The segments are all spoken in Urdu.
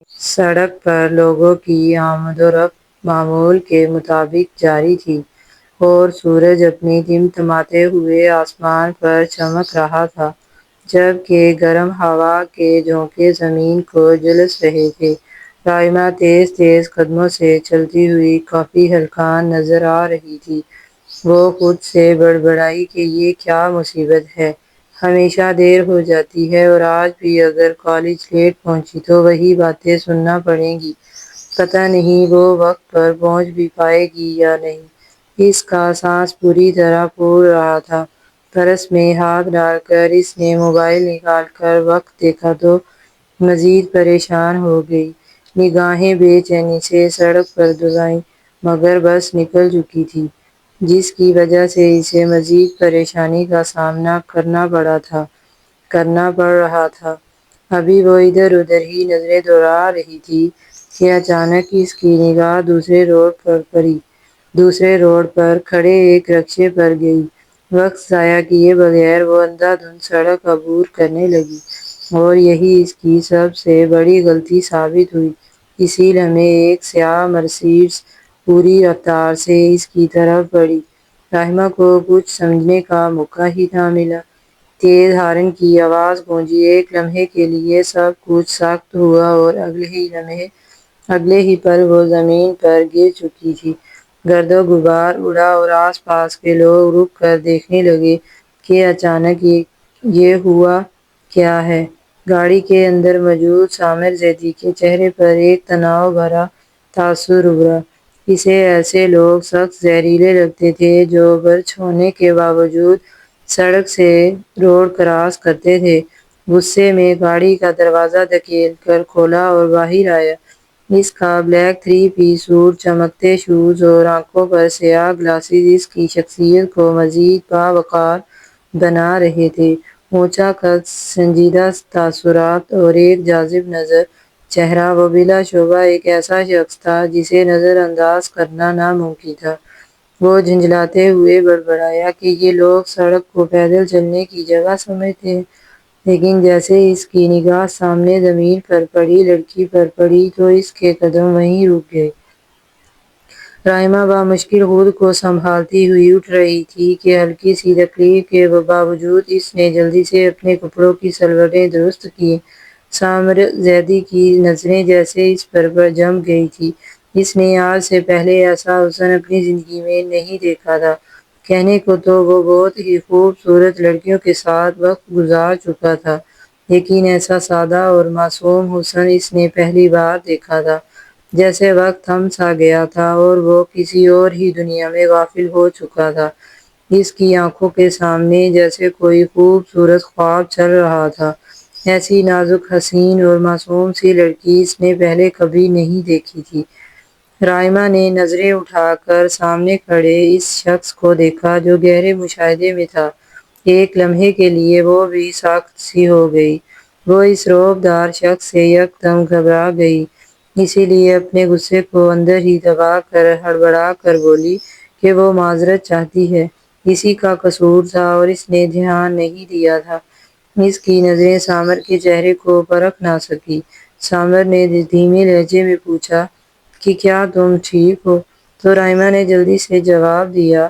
سڑک پر لوگوں کی آمد و رفت معمول کے مطابق جاری تھی اور سورج اپنی ٹمٹماتے ہوئے آسمان پر چمک رہا تھا، جبکہ گرم ہوا کے جھونکے زمین کو جھلس رہے تھے۔ رائما تیز تیز قدموں سے چلتی ہوئی کافی ہلکان نظر آ رہی تھی۔ وہ خود سے بڑبڑائی کہ یہ کیا مصیبت ہے، ہمیشہ دیر ہو جاتی ہے اور آج بھی اگر کالج لیٹ پہنچی تو وہی باتیں سننا پڑیں گی۔ پتہ نہیں وہ وقت پر پہنچ بھی پائے گی یا نہیں۔ اس کا سانس پوری طرح پھول رہا تھا۔ پرس میں ہاتھ ڈال کر اس نے موبائل نکال کر وقت دیکھا تو مزید پریشان ہو گئی۔ نگاہیں بے چینی سے سڑک پر دوڑائیں مگر بس نکل چکی تھی، جس کی وجہ سے اسے مزید پریشانی کا سامنا کرنا پڑ رہا تھا۔ ابھی وہ ادھر ادھر ہی نظریں دوڑا رہی تھی کہ اچانک اس کی نگاہ دوسرے روڈ پر پڑی۔ دوسرے روڈ پر کھڑے ایک رکشے پر گئی۔ وقت ضائع کیے بغیر وہ اندھا دھند سڑک عبور کرنے لگی اور یہی اس کی سب سے بڑی غلطی ثابت ہوئی۔ اسی لمحے ایک سیاہ مرسیڈیز پوری رفتار سے اس کی طرف بڑھی۔ رائما کو کچھ سمجھنے کا موقع ہی نہ ملا۔ تیز ہارن کی آواز گونجی۔ ایک لمحے کے لیے سب کچھ ساکت ہوا اور اگلے ہی پل وہ زمین پر گر چکی تھی۔ گرد و غبار اڑا اور آس پاس کے لوگ رک کر دیکھنے لگے کہ اچانک یہ ہوا کیا ہے۔ گاڑی کے اندر موجود سامر زیدی کے چہرے پر ایک تناؤ بھرا تاثر ابھرا۔ اسے ایسے لوگ سخت زہریلے لگتے تھے جو برچ ہونے کے باوجود سڑک سے روڈ کراس کرتے تھے۔ غصے میں گاڑی کا دروازہ دھکیل کر کھولا اور باہر آیا۔ اس کا بلیک تھری پیس سوٹ، چمکتے شوز اور آنکھوں پر سیاہ گلاسز اس کی شخصیت کو مزید باوقار بنا رہے تھے۔ اونچا قد، سنجیدہ تاثرات اور ایک جاذب نظر چہرہ، وہ بلا شبہ ایک ایسا شخص تھا جسے نظر انداز کرنا ناممکن تھا۔ وہ جھنجھلاتے ہوئے بڑبڑایا کہ یہ لوگ سڑک کو پیدل چلنے کی جگہ سمجھتے ہیں، لیکن جیسے اس کی نگاہ سامنے زمین پر پڑی لڑکی پر پڑی تو اس کے قدم وہیں رک گئے۔ رائما بامشکل خود کو سنبھالتی ہوئی اٹھ رہی تھی کہ ہلکی سی تکلیف کے باوجود اس نے جلدی سے اپنے کپڑوں کی سلوٹیں درست کیں۔ سامر زیدی کی نظریں جیسے اس پر جم گئی تھیں۔ اس نے آج سے پہلے ایسا حسن اپنی زندگی میں نہیں دیکھا تھا۔ کہنے کو تو وہ بہت ہی خوبصورت لڑکیوں کے ساتھ وقت گزار چکا تھا، لیکن ایسا سادہ اور معصوم حسن اس نے پہلی بار دیکھا تھا۔ جیسے وقت تھم سا گیا تھا اور وہ کسی اور ہی دنیا میں غافل ہو چکا تھا۔ اس کی آنکھوں کے سامنے جیسے کوئی خوبصورت خواب چل رہا تھا۔ ایسی نازک، حسین اور معصوم سی لڑکی اس نے پہلے کبھی نہیں دیکھی تھی۔ رائما نے نظریں اٹھا کر سامنے کھڑے اس شخص کو دیکھا جو گہرے مشاہدے میں تھا۔ ایک لمحے کے لیے وہ بھی ساکت سی ہو گئی۔ وہ اس رعبدار شخص سے یک دم گھبرا گئی، اسی لیے اپنے غصے کو اندر ہی دبا کر ہڑبڑا کر بولی کہ وہ معذرت چاہتی ہے، اسی کا قصور تھا اور اس نے دھیان نہیں دیا تھا۔ اس کی نظریں سامر کے چہرے کو پرکھ نہ سکیں۔ سامر نے دھیمے لہجے میں پوچھا کہ کیا تم ٹھیک ہو؟ تو رائما نے جلدی سے جواب دیا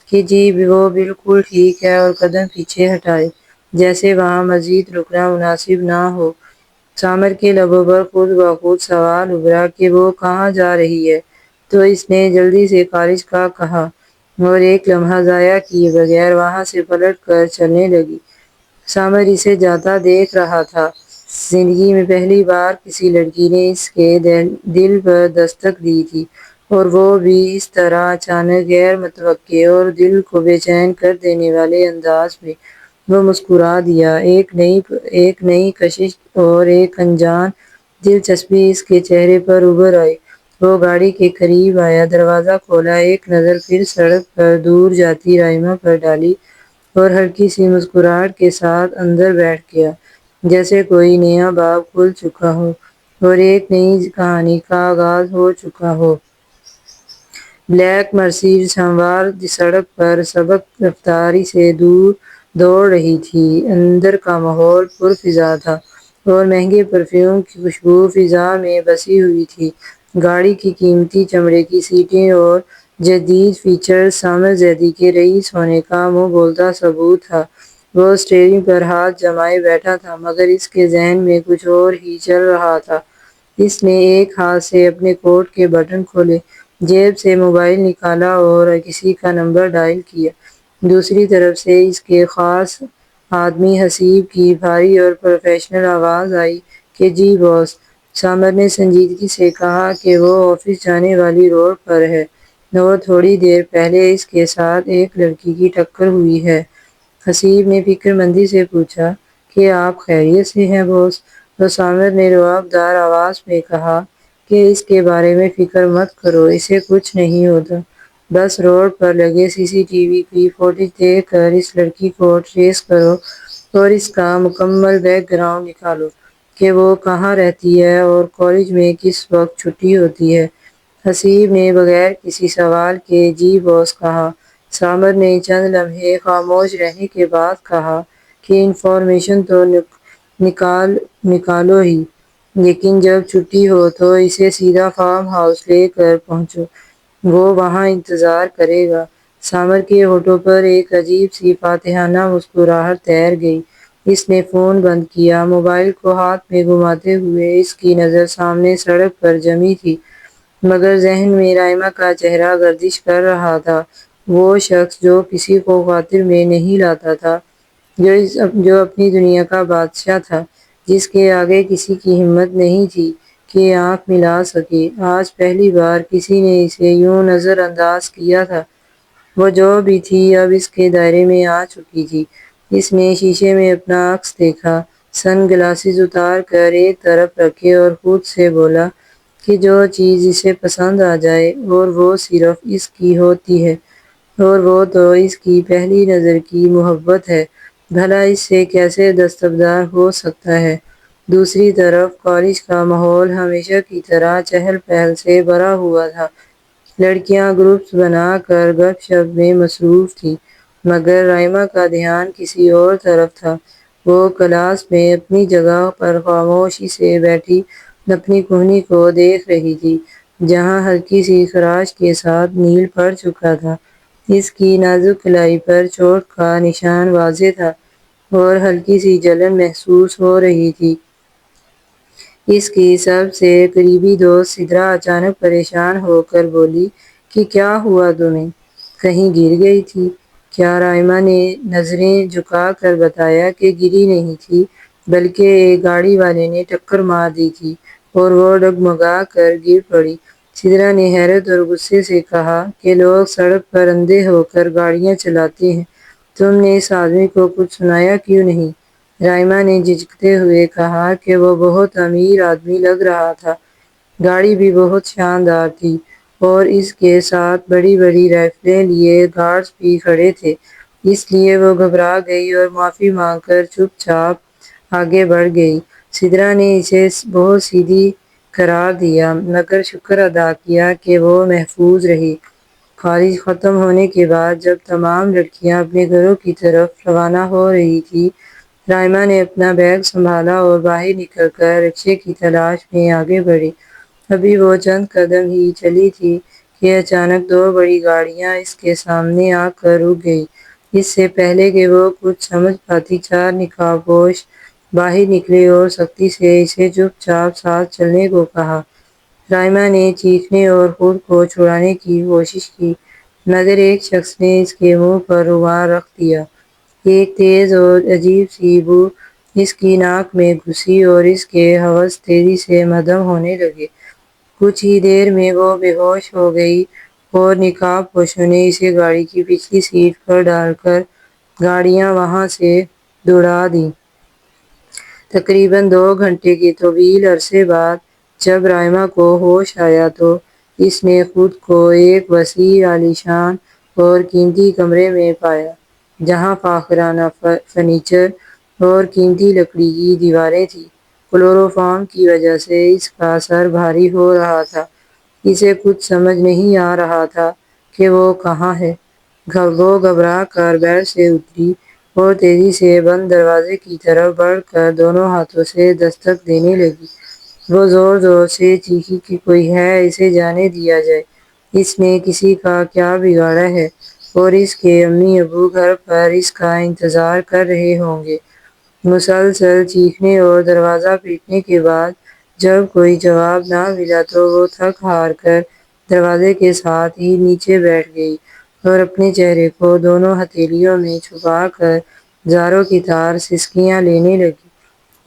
کہ جی وہ بالکل ٹھیک ہے اور قدم پیچھے ہٹائے، جیسے وہاں مزید رکنا مناسب نہ ہو۔ سامر کے لبوں پر خود بخود سوال ابھرا کہ وہ کہاں جا رہی ہے، تو اس نے جلدی سے کالج کا کہا اور ایک لمحہ ضائع کیے بغیر وہاں سے پلٹ کر چلنے لگی۔ سامر اسے جاتا دیکھ رہا تھا۔ زندگی میں پہلی بار کسی لڑکی نے اس کے دل پر دستک دی تھی اور وہ بھی اس طرح اچانک، غیر متوقع اور دل کو بے چین کر دینے والے انداز میں۔ وہ مسکرا دیا۔ ایک نئی کشش اور ایک انجان دلچسپی اس کے چہرے پر ابھر آئی۔ وہ گاڑی کے قریب آیا، دروازہ کھولا، ایک نظر پھر سڑک پر دور جاتی رائما پر ڈالی اور ہلکی سی مسکراہٹ کے ساتھ اندر بیٹھ گیا، جیسے کوئی نیا باب کھل چکا ہو اور ایک نئی کہانی کا آغاز ہو چکا ہو۔ بلیک مرسیڈیز ہموار سڑک پر سبک رفتاری سے دوڑ رہی تھی۔ اندر کا ماحول پرفضا تھا۔ اور مہنگے پرفیوم کی خوشبو فضا میں بسی ہوئی تھی۔ گاڑی کی قیمتی چمڑے کی سیٹیں اور جدید فیچرز سامر زیدی کے رئیس ہونے کا منہ بولتا ثبوت تھا۔ وہ اسٹیئرنگ پر ہاتھ جمائے بیٹھا تھا، مگر اس کے ذہن میں کچھ اور ہی چل رہا تھا۔ اس نے ایک ہاتھ سے اپنے کوٹ کے بٹن کھولے، جیب سے موبائل نکالا اور کسی کا نمبر ڈائل کیا۔ دوسری طرف سے اس کے خاص آدمی حسیب کی بھاری اور پروفیشنل آواز آئی کہ جی باس۔ سامر نے سنجیدگی سے کہا کہ وہ آفس جانے والی روڈ پر ہے اور تھوڑی دیر پہلے اس کے ساتھ ایک لڑکی کی ٹکر ہوئی ہے۔ حسیب نے فکر مندی سے پوچھا کہ آپ خیریت سے ہیں باس؟ تو سامر نے رعب دار آواز میں کہا کہ اس کے بارے میں فکر مت کرو، اسے کچھ نہیں ہوتا۔ بس روڈ پر لگے سی سی ٹی وی کی فوٹیج دیکھ کر اس لڑکی کو ٹریس کرو اور اس کا مکمل بیک گراؤنڈ نکالو کہ وہ کہاں رہتی ہے اور کالج میں کس وقت چھٹی ہوتی ہے۔ حسیب نے بغیر کسی سوال کے جی باس کہا۔ سامر نے چند لمحے خاموش رہنے کے بعد کہا کہ انفارمیشن تو نکالو ہی، لیکن جب چھٹی ہو تو اسے سیدھا فارم ہاؤس لے کر پہنچو، وہ وہاں انتظار کرے گا۔ سامر کے ہونٹوں پر ایک عجیب سی فاتحانہ مسکراہٹ تیر گئی۔ اس نے فون بند کیا، موبائل کو ہاتھ میں گھماتے ہوئے۔ اس کی نظر سامنے سڑک پر جمی تھی، مگر ذہن میں رائمہ کا چہرہ گردش کر رہا تھا، وہ شخص جو کسی کو خاطر میں نہیں لاتا تھا، جو اپنی دنیا کا بادشاہ تھا، جس کے آگے کسی کی ہمت نہیں تھی کہ آنکھ ملا سکے۔ آج پہلی بار کسی نے اسے یوں نظر انداز کیا تھا۔ وہ جو بھی تھی اب اس کے دائرے میں آ چکی تھی۔ اس نے شیشے میں اپنا عکس دیکھا، سن گلاسز اتار کر ایک طرف رکھے اور خود سے بولا کہ جو چیز اسے پسند آ جائے اور وہ صرف اس کی ہوتی ہے، اور وہ تو اس کی پہلی نظر کی محبت ہے، بھلا اس سے کیسے دستبردار ہو سکتا ہے؟ دوسری طرف کالج کا ماحول ہمیشہ کی طرح چہل پہل سے بھرا ہوا تھا۔ لڑکیاں گروپس بنا کر گپ شپ میں مصروف تھیں، مگر رائمہ کا دھیان کسی اور طرف تھا۔ وہ کلاس میں اپنی جگہ پر خاموشی سے بیٹھی اپنی کوہنی کو دیکھ رہی تھی، جہاں ہلکی سی خراش کے ساتھ نیل پڑ چکا تھا۔ اس کی نازک کلائی پر چوٹ کا نشان واضح تھا اور ہلکی سی جلن محسوس ہو رہی تھی۔ اس کی سب سے قریبی دوست سدرا اچانک پریشان ہو کر بولی کہ کیا ہوا تمہیں؟ کہیں گر گئی تھی کیا؟ رائمہ نے نظریں جھکا کر بتایا کہ گری نہیں تھی، بلکہ ایک گاڑی والے نے ٹکر مار دی تھی اور وہ ڈگمگا کر گر پڑی۔ سدرا نے حیرت اور غصے سے کہا کہ لوگ سڑک پر اندھے ہو کر گاڑیاں چلاتے ہیں، تم نے اس آدمی کو کچھ سنایا کیوں نہیں؟ رائمہ نے جھجکتے ہوئے کہا کہ وہ بہت امیر آدمی لگ رہا تھا، گاڑی بھی بہت شاندار تھی اور اس کے ساتھ بڑی بڑی رائفلیں لیے گارڈز بھی کھڑے تھے، اس لیے وہ گھبرا گئی اور معافی مانگ کر چپ چاپ آگے بڑھ گئی۔ سدرا نے اسے بہت سیدھی قرار دیا، مگر شکر ادا کیا کہ وہ محفوظ رہی۔ کالج ختم ہونے کے بعد جب تمام لڑکیاں اپنے گھروں کی طرف روانہ ہو رہی تھیں، رائمہ نے اپنا بیگ سنبھالا اور باہر نکل کر رکشے کی تلاش میں آگے بڑھی۔ ابھی وہ چند قدم ہی چلی تھی کہ اچانک دو بڑی گاڑیاں اس کے سامنے آ کر رک گئیں۔ اس سے پہلے کہ وہ کچھ سمجھ پاتی، چار نقاب پوش باہر نکلے اور سختی سے اسے چپ چاپ ساتھ چلنے کو کہا۔ رائمہ نے چیخنے اور خود کو چھڑانے کی کوشش کی، مگر ایک شخص نے اس کے منہ پر رومال رکھ دیا۔ ایک تیز اور عجیب سی بو اس کی ناک میں گھسی اور اس کے حواس تیزی سے مدھم ہونے لگے۔ کچھ ہی دیر میں وہ بے ہوش ہو گئی اور نقاب پوشوں نے اسے گاڑی کی پچھلی سیٹ پر ڈال کر گاڑیاں وہاں سے دوڑا دیں۔ تقریباً 2 گھنٹے کے طویل عرصے بعد جب رائمہ کو ہوش آیا تو اس نے خود کو ایک وسیع، عالیشان اور قیمتی کمرے میں پایا، جہاں فاخرانہ فرنیچر اور قیمتی لکڑی کی دیواریں تھیں۔ کلوروفارم کی وجہ سے اس کا سر بھاری ہو رہا تھا، اسے کچھ سمجھ نہیں آ رہا تھا کہ وہ کہاں ہے۔ وہ گھبرا کر بیڈ سے اتری اور تیزی سے بند دروازے کی طرف بڑھ کر دونوں ہاتھوں سے دستک دینے لگی۔ وہ زور زور سے چیخی کہ کوئی ہے، اسے جانے دیا جائے، اس نے کسی کا کیا بگاڑا ہے اور اس کے امی ابو گھر پر اس کا انتظار کر رہے ہوں گے۔ مسلسل چیخنے اور دروازہ پیٹنے کے بعد جب کوئی جواب نہ ملا تو وہ تھک ہار کر دروازے کے ساتھ ہی نیچے بیٹھ گئی اور اپنے چہرے کو دونوں ہتھیلیوں میں چھپا کر زاروں کی طرح سسکیاں لینے لگی۔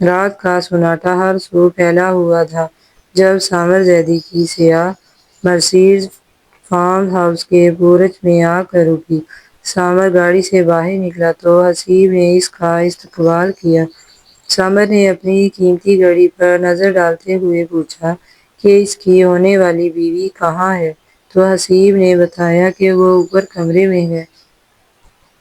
رات کا سناٹا ہر سو پھیلا ہوا تھا جب سامر زیدی کی سیاہ مرسیڈیز فارم ہاؤس کے پورچ میں آ کر رکی۔ سامر گاڑی سے باہر نکلا تو حسیب نے اس کا استقبال کیا۔ سامر نے اپنی قیمتی گھڑی پر نظر ڈالتے ہوئے پوچھا کہ اس کی ہونے والی بیوی کہاں ہے؟ تو حسیب نے بتایا کہ وہ اوپر کمرے میں ہے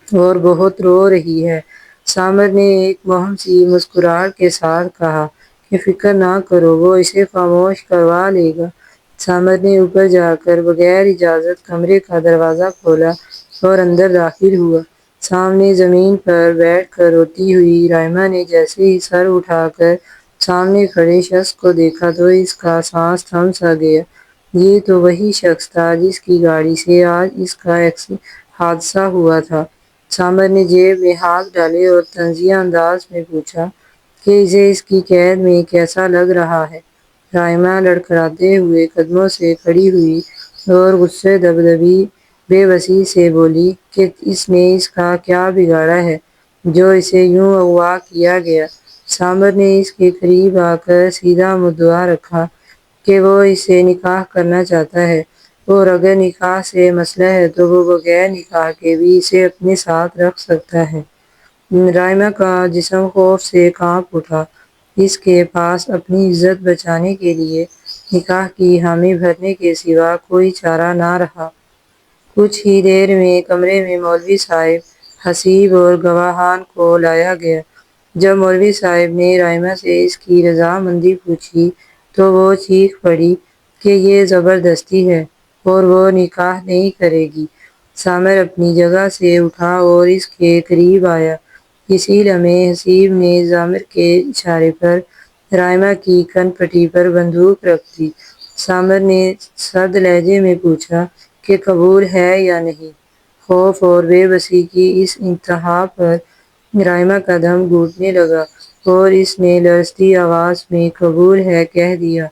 اور بہت رو رہی ہے۔ سامر نے ایک مبہم سی مسکراہٹ کے ساتھ کہا کہ فکر نہ کرو، وہ اسے خاموش کروا لے گا۔ سامر نے اوپر جا کر بغیر اجازت کمرے کا دروازہ کھولا اور اندر داخل ہوا۔ سامنے زمین پر بیٹھ کر روتی ہوئی رائما نے جیسے ہی سر اٹھا کر سامنے کھڑے شخص کو دیکھا تو اس کا سانس تھم سا گیا۔ یہ تو وہی شخص تھا جس کی گاڑی سے آج اس کا حادثہ ہوا تھا۔ سامر نے جیب میں ہاتھ ڈالے اور طنزیہ انداز میں پوچھا کہ اسے اس کی قید میں کیسا لگ رہا ہے؟ رائما لڑکھڑاتے ہوئے قدموں سے کھڑی ہوئی اور غصے دبدبی بے بسی سے بولی کہ اس نے اس کا کیا بگاڑا ہے جو اسے یوں اغوا کیا گیا؟ سامر نے اس کے قریب آ کر سیدھا مدعا رکھا کہ وہ اس سے نکاح کرنا چاہتا ہے اور اگر نکاح سے مسئلہ ہے تو وہ بغیر نکاح کے بھی اسے اپنے ساتھ رکھ سکتا ہے۔ رائما کا جسم خوف سے کانپ اٹھا۔ اس کے پاس اپنی عزت بچانے کے لیے نکاح کی حامی بھرنے کے سوا کوئی چارہ نہ رہا۔ کچھ ہی دیر میں کمرے میں مولوی صاحب، حسیب اور گواہان کو لایا گیا۔ جب مولوی صاحب نے رائما سے اس کی رضامندی پوچھی تو وہ چیخ پڑی کہ یہ زبردستی ہے اور وہ نکاح نہیں کرے گی۔ سامر اپنی جگہ سے اٹھا اور اس کے قریب آیا۔ اسی لمحے حسیب نے ضامر کے اشارے پر رائما کی کن پٹی پر بندوق رکھ دی۔ سامر نے سرد لہجے میں پوچھا کہ قبول ہے یا نہیں؟ خوف اور بے بسی کی اس انتہا پر رائما کا دم گھٹنے لگا اور اس نے لرزتی آواز میں قبول ہے کہہ دیا۔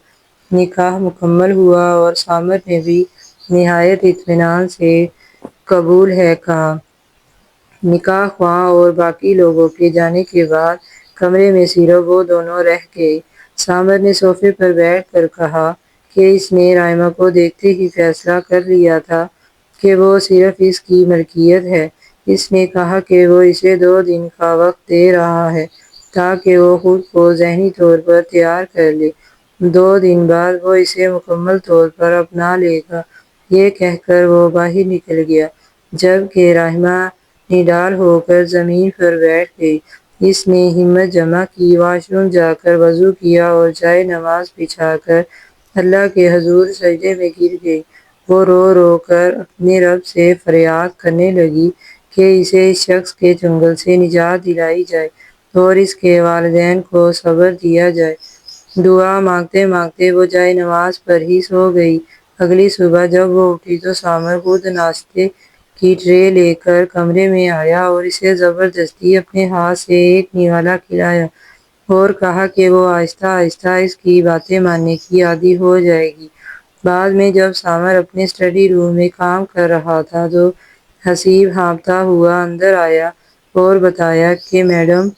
نکاح مکمل ہوا اور سامر نے بھی نہایت اطمینان سے قبول ہے کہا۔ نکاح خواہاں اور باقی لوگوں کے جانے کے بعد کمرے میں صرف وہ دونوں رہ گئے۔ سامر نے صوفے پر بیٹھ کر کہا کہ اس نے رائما کو دیکھتے ہی فیصلہ کر لیا تھا کہ وہ صرف اس کی ملکیت ہے۔ اس نے کہا کہ وہ اسے 2 دن کا وقت دے رہا ہے تاکہ وہ خود کو ذہنی طور پر تیار کر لے۔ 2 دن بعد وہ اسے مکمل طور پر اپنا لے گا۔ یہ کہہ کر وہ باہر نکل گیا جبکہ رائما نڈال ہو کر زمین پر بیٹھ گئی۔ اس نے ہمت جمع کی، واش روم جا کر وضو کیا اور جائے نماز بچھا کر اللہ کے حضور سجدے میں گر گئی۔ وہ رو رو کر اپنے رب سے فریاد کرنے لگی کہ اسے اس شخص کے چنگل سے نجات دلائی جائے اور اس کے والدین کو صبر دیا جائے۔ دعا مانگتے مانگتے وہ جائے نماز پر ہی سو گئی۔ اگلی صبح جب وہ اٹھی تو سامر خود ناشتے کی ٹرے لے کر کمرے میں آیا اور اسے زبردستی اپنے ہاتھ سے ایک نوالا کھلایا اور کہا کہ وہ آہستہ آہستہ اس کی باتیں ماننے کی عادی ہو جائے گی۔ بعد میں جب سامر اپنے اسٹڈی روم میں کام کر رہا تھا تو حسیب ہانپتا ہوا اندر آیا اور بتایا کہ میڈم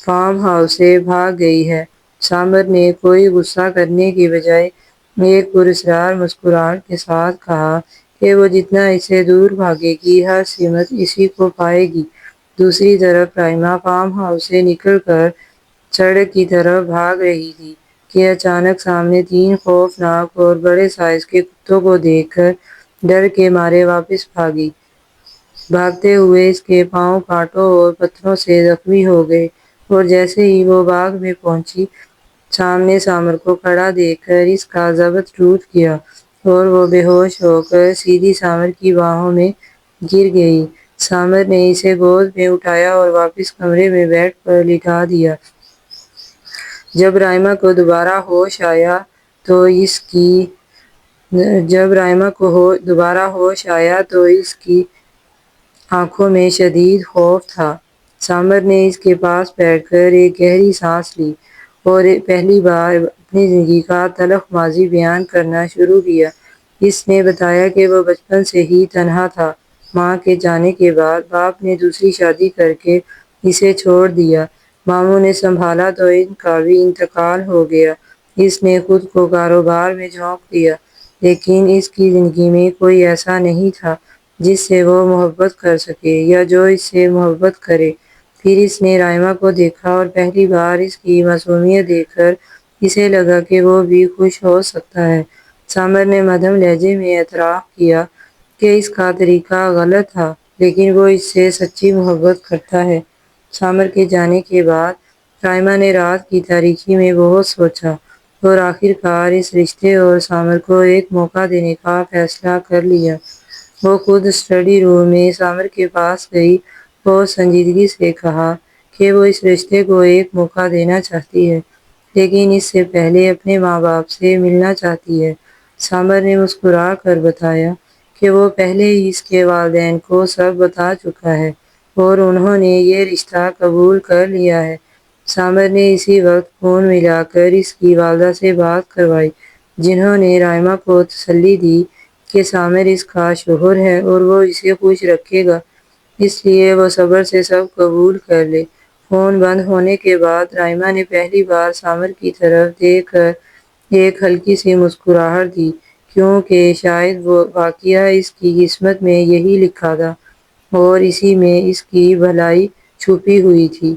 فارم ہاؤس سے بھاگ گئی ہے۔ سامر نے کوئی غصہ کرنے کے بجائے ایک پراسرار مسکراہٹ کے ساتھ کہا کہ وہ جتنا اس سے دور بھاگے گی ہر سمت اسی کو پائے گی۔ دوسری طرف رائما فارم ہاؤس سے نکل کر سڑک کی طرف بھاگ رہی تھی کہ اچانک سامنے 3 خوفناک اور بڑے سائز کے کتوں کو دیکھ کر ڈر کے مارے واپس بھاگی۔ بھاگتے ہوئے اس کے پاؤں کانٹوں اور پتھروں سے زخمی ہو گئے اور جیسے ہی وہ باغ میں پہنچی سامنے سامر کو کھڑا دیکھ کر اس کا ضبط ٹوٹ گیا اور وہ بے ہوش ہو کر سیدھی سامر کی باہوں میں گر گئی۔ سامر نے اسے گود میں اٹھایا اور واپس کمرے میں بیڈ پر لٹا دیا۔ جب رائما کو دوبارہ ہوش آیا تو اس کی آنکھوں میں شدید خوف تھا۔ سامر نے اس کے پاس بیٹھ کر ایک گہری سانس لی اور پہلی بار اپنی زندگی کا تلخ ماضی بیان کرنا شروع کیا۔ اس نے بتایا کہ وہ بچپن سے ہی تنہا تھا۔ ماں کے جانے کے بعد باپ نے دوسری شادی کر کے اسے چھوڑ دیا۔ ماموں نے سنبھالا تو ان کا بھی انتقال ہو گیا۔ اس نے خود کو کاروبار میں جھونک دیا، لیکن اس کی زندگی میں کوئی ایسا نہیں تھا جس سے وہ محبت کر سکے یا جو اس سے محبت کرے۔ پھر اس نے رائما کو دیکھا اور پہلی بار اس کی معصومیت دیکھ کر اسے لگا کہ وہ بھی خوش ہو سکتا ہے۔ سامر نے مدھم لہجے میں اعتراف کیا کہ اس کا طریقہ غلط تھا، لیکن وہ اس سے سچی محبت کرتا ہے۔ سامر کے جانے کے بعد رائما نے رات کی تاریکی میں بہت سوچا اور آخر کار اس رشتے اور سامر کو ایک موقع دینے کا فیصلہ کر لیا۔ وہ خود اسٹڈی روم میں سامر کے پاس گئی اور سنجیدگی سے کہا کہ وہ اس رشتے کو ایک موقع دینا چاہتی ہے، لیکن اس سے پہلے اپنے ماں باپ سے ملنا چاہتی ہے۔ سامر نے مسکرا کر بتایا کہ وہ پہلے ہی اس کے والدین کو سب بتا چکا ہے اور انہوں نے یہ رشتہ قبول کر لیا ہے۔ سامر نے اسی وقت فون ملا کر اس کی والدہ سے بات کروائی، جنہوں نے رائما کو تسلی دی کہ سامر اس کا شوہر ہے اور وہ اسے خوش رکھے گا، اس لیے وہ صبر سے سب قبول کر لے۔ فون بند ہونے کے بعد رائما نے پہلی بار سامر کی طرف دیکھ کر ایک ہلکی سی مسکراہٹ دی، کیونکہ شاید وہ واقعہ اس کی قسمت میں یہی لکھا تھا اور اسی میں اس کی بھلائی چھپی ہوئی تھی۔